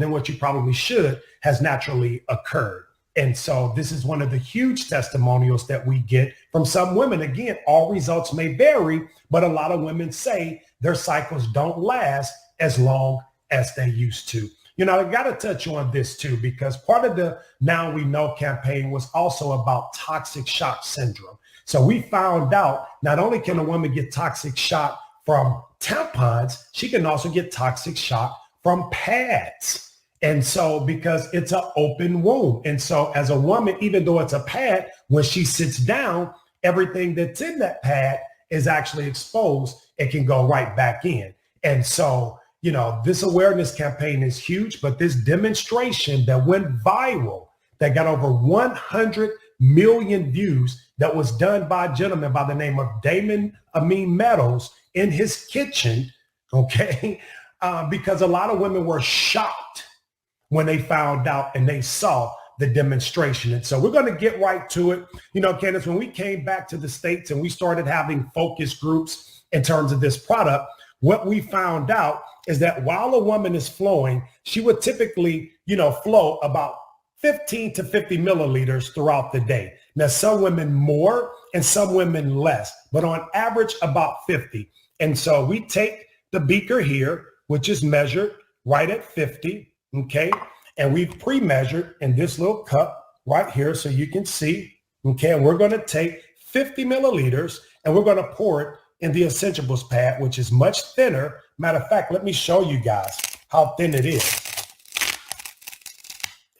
than what you probably should has naturally occurred. And so this is one of the huge testimonials that we get from some women. Again, all results may vary, but a lot of women say their cycles don't last as long as they used to. You know, I got to touch on this too, because part of the Now We Know campaign was also about toxic shock syndrome. So we found out not only can a woman get toxic shock from tampons, she can also get toxic shock from pads. And so because it's an open wound. And so as a woman, even though it's a pad, when she sits down, everything that's in that pad is actually exposed. It can go right back in. And so, you know, this awareness campaign is huge, but this demonstration that went viral, that got over 100 million views, that was done by a gentleman by the name of Damon Amin Meadows in his kitchen, okay? Because a lot of women were shocked when they found out and they saw the demonstration. And so we're going to get right to it. You know, Candace, when we came back to the States and we started having focus groups in terms of this product, what we found out is that while a woman is flowing, she would typically, you know, flow about 15 to 50 milliliters throughout the day. Now, some women more and some women less, but on average about 50. And so we take the beaker here, which is measured right at 50. Okay. And we've pre-measured in this little cup right here so you can see. Okay. And we're going to take 50 milliliters and we're going to pour it in the Essentiables pad, which is much thinner. Matter of fact, let me show you guys how thin it is.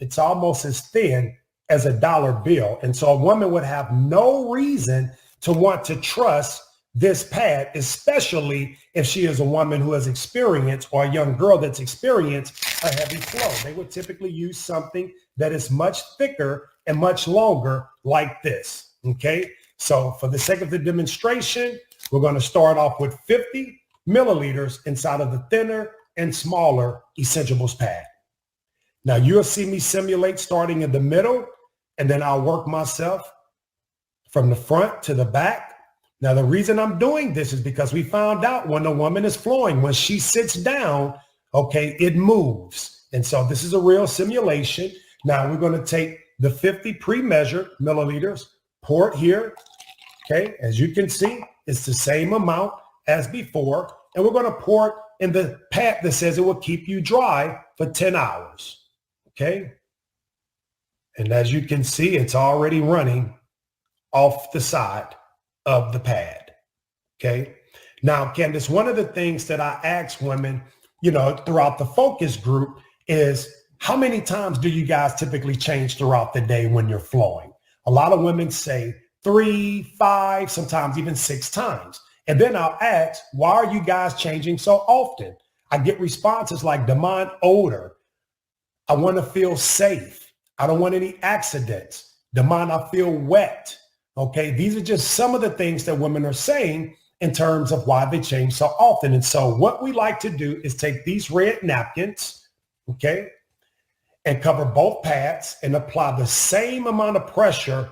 It's almost as thin as a dollar bill. And so a woman would have no reason to want to trust this pad, especially if she is a woman who has experienced, or a young girl that's experienced a heavy flow. They would typically use something that is much thicker and much longer like this. Okay. So for the sake of the demonstration, we're going to start off with 50 milliliters inside of the thinner and smaller Essentiables pad. Now you'll see me simulate starting in the middle, and then I'll work myself from the front to the back. Now, the reason I'm doing this is because we found out when a woman is flowing, when she sits down, okay, it moves. And so this is a real simulation. Now we're going to take the 50 pre-measured milliliters, pour it here. Okay, as you can see, it's the same amount as before. And we're going to pour it in the pad that says it will keep you dry for 10 hours. Okay. And as you can see, it's already running off the side of the pad. Okay. Now, Candace, one of the things that I ask women, you know, throughout the focus group is, how many times do you guys typically change throughout the day when you're flowing? A lot of women say 3, 5, sometimes even 6 times. And then I'll ask, why are you guys changing so often? I get responses like demand odor. I want to feel safe. I don't want any accidents. Demand, I feel wet. Okay, these are just some of the things that women are saying in terms of why they change so often. And so what we like to do is take these red napkins, okay, and cover both pads and apply the same amount of pressure.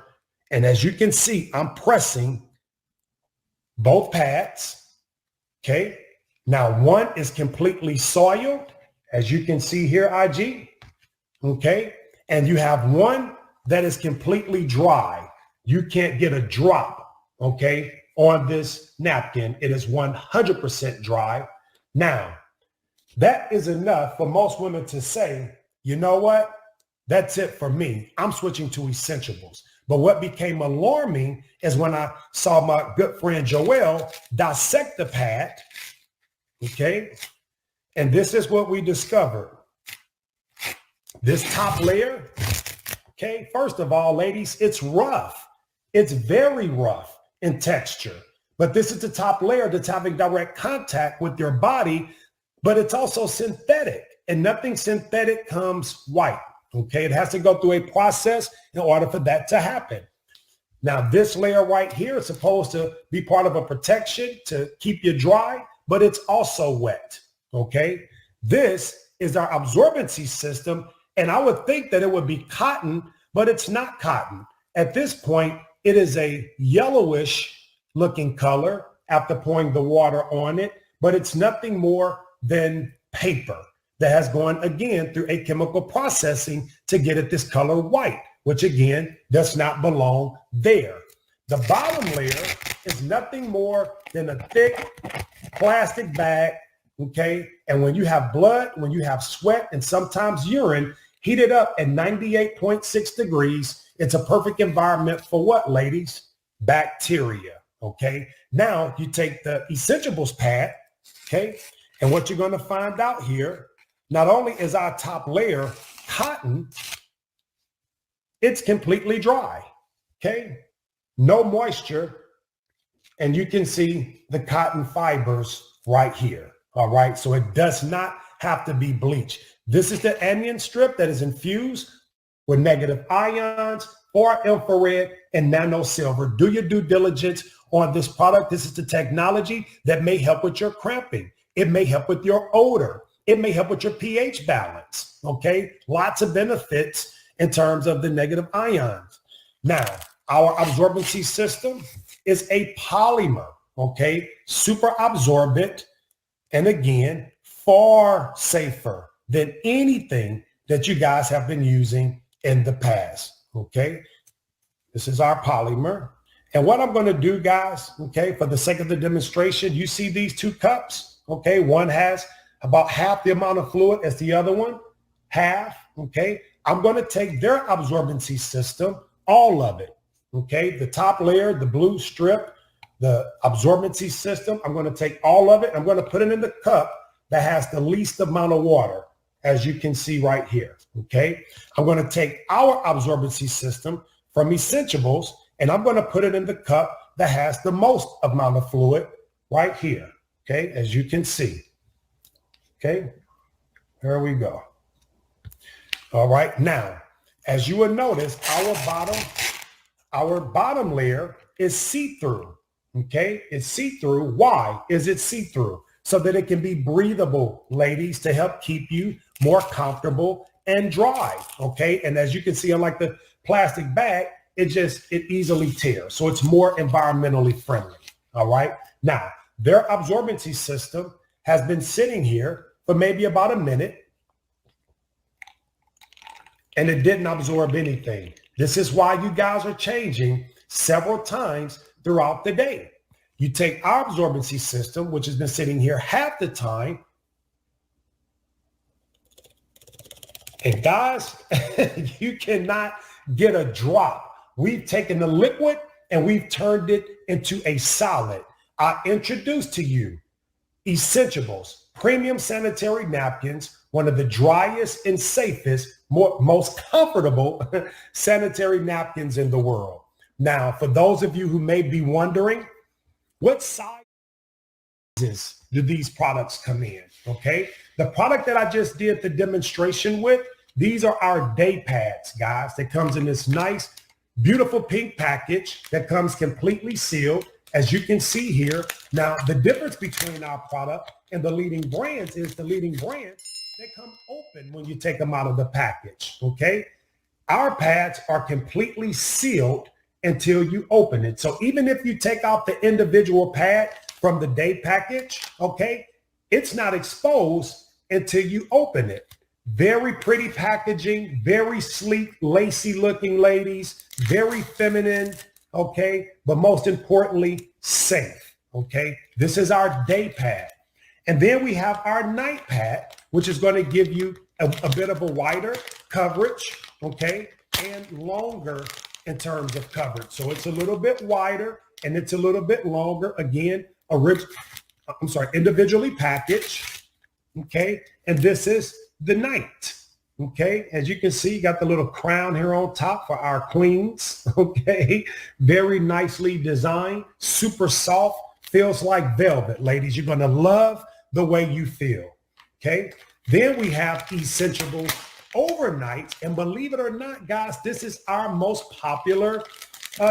And as you can see, I'm pressing both pads, okay? Now, one is completely soiled, as you can see here, IG, okay? And you have one that is completely dry. You can't get a drop, okay, on this napkin. It is 100% dry. Now, that is enough for most women to say, you know what? That's it for me. I'm switching to Essentiables. But what became alarming is when I saw my good friend Joelle dissect the pad, okay? And this is what we discovered. This top layer, okay, first of all, ladies, it's rough. It's very rough in texture, but this is the top layer that's having direct contact with your body, but it's also synthetic, and nothing synthetic comes white, okay? It has to go through a process in order for that to happen. Now, this layer right here is supposed to be part of a protection to keep you dry, but it's also wet, okay? This is our absorbency system, and I would think that it would be cotton, but it's not cotton. At this point, it is a yellowish looking color after pouring the water on it, but it's nothing more than paper. that has gone again through a chemical processing to get it this color white, which again does not belong there. The bottom layer is nothing more than a thick plastic bag, okay? And when you have blood, when you have sweat, and sometimes urine, heated up at 98.6 degrees, it's a perfect environment for what, ladies? Bacteria, okay? Now you take the Essentiables pad, okay? And what you're gonna find out here, not only is our top layer cotton, it's completely dry, okay? No moisture, and you can see the cotton fibers right here, all right? So it does not have to be bleached. This is the anion strip that is infused with negative ions, far infrared, and nano silver. Do your due diligence on this product. This is the technology that may help with your cramping. It may help with your odor. It may help with your pH balance, okay? Lots of benefits in terms of the negative ions. Now, our absorbency system is a polymer, okay? Super absorbent, and again, far safer than anything that you guys have been using in the past, okay? This is our polymer. And what I'm gonna do, guys, okay, for the sake of the demonstration, you see these two cups, okay? One has about half the amount of fluid as the other one, half, okay? I'm gonna take their absorbency system, all of it, okay? The top layer, the blue strip, the absorbency system, I'm gonna take all of it. I'm gonna put it in the cup that has the least amount of water, as you can see right here, okay? I'm gonna take our absorbency system from Essentiables, and I'm gonna put it in the cup that has the most amount of fluid right here, okay? As you can see, okay? There we go. All right, now, as you will notice, our bottom layer is see-through, okay? It's see-through. Why is it see-through? So that it can be breathable, ladies, to help keep you more comfortable and dry, okay? And as you can see, unlike the plastic bag, it easily tears. So it's more environmentally friendly, all right? Now, their absorbency system has been sitting here for maybe about a minute, and it didn't absorb anything. This is why you guys are changing several times throughout the day. You take our absorbency system, which has been sitting here half the time, and guys, you cannot get a drop. We've taken the liquid and we've turned it into a solid. I introduce to you Essentiables premium sanitary napkins, one of the driest and safest, most comfortable sanitary napkins in the world. Now, for those of you who may be wondering, what sizes do these products come in, okay? The product that I just did the demonstration with, these are our day pads, guys, that comes in this nice, beautiful pink package that comes completely sealed, as you can see here. Now, the difference between our product and the leading brands is the leading brands, they come open when you take them out of the package, okay? Our pads are completely sealed until you open it. So even if you take out the individual pad from the day package, okay, it's not exposed until you open it. Very pretty packaging, very sleek, lacy looking, ladies, very feminine, okay, but most importantly, safe, okay? This is our day pad. And then we have our night pad, which is going to give you a bit of a wider coverage, okay, and longer in terms of coverage. So it's a little bit wider and it's a little bit longer. Again, individually packaged, okay? And this is the night, okay? As you can see, you got the little crown here on top for our queens, okay? Very nicely designed, super soft, feels like velvet, ladies. You're gonna love the way you feel, okay? Then we have Essentiables overnight, and believe it or not, guys, this is our most popular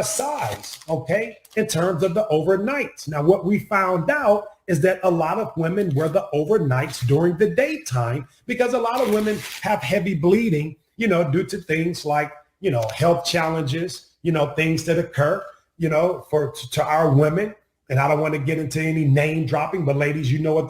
size, okay, in terms of the overnights. Now, what we found out is that a lot of women wear the overnights during the daytime because a lot of women have heavy bleeding, you know, due to things like, you know, health challenges, you know, things that occur, you know, to our women. And I don't want to get into any name dropping, but ladies, you know what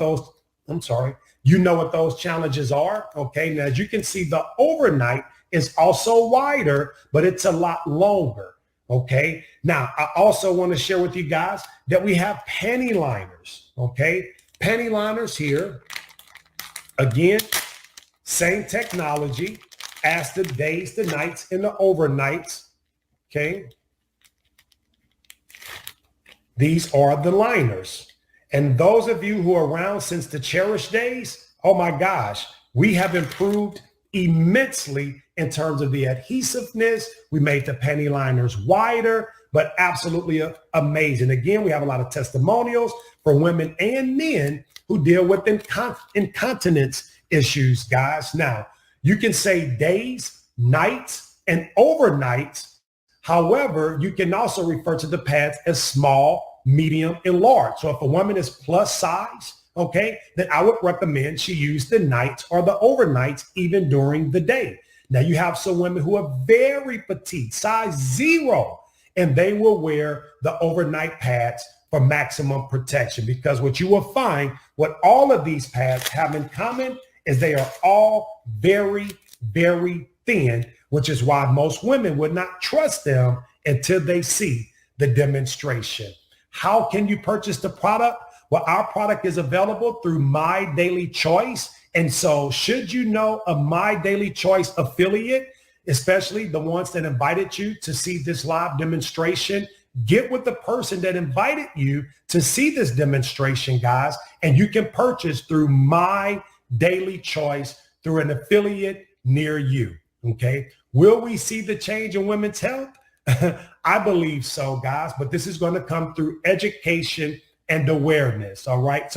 You know what those challenges are. Okay. Now, as you can see, the overnight is also wider, but it's a lot longer. Okay. Now, I also want to share with you guys that we have panty liners. Okay. Panty liners here. Again, same technology as the days, the nights, and the overnights. Okay. These are the liners. And those of you who are around since the Cherish days, oh my gosh, we have improved immensely in terms of the adhesiveness. We made the panty liners wider, but absolutely amazing. Again, we have a lot of testimonials for women and men who deal with incontinence issues, guys. Now, you can say days, nights, and overnights. However, you can also refer to the pads as small, medium, and large. So if a woman is plus size, okay, then I would recommend she use the nights or the overnights even during the day. Now you have some women who are very petite, size 0, and they will wear the overnight pads for maximum protection, because what you will find, what all of these pads have in common is they are all very, very thin, which is why most women would not trust them until they see the demonstration. How can you purchase the product? Well, our product is available through My Daily Choice. And so should you know a My Daily Choice affiliate, especially the ones that invited you to see this live demonstration, get with the person that invited you to see this demonstration, guys, and you can purchase through My Daily Choice through an affiliate near you. Okay. Will we see the change in women's health? I believe so, guys, but this is going to come through education and awareness. All right. So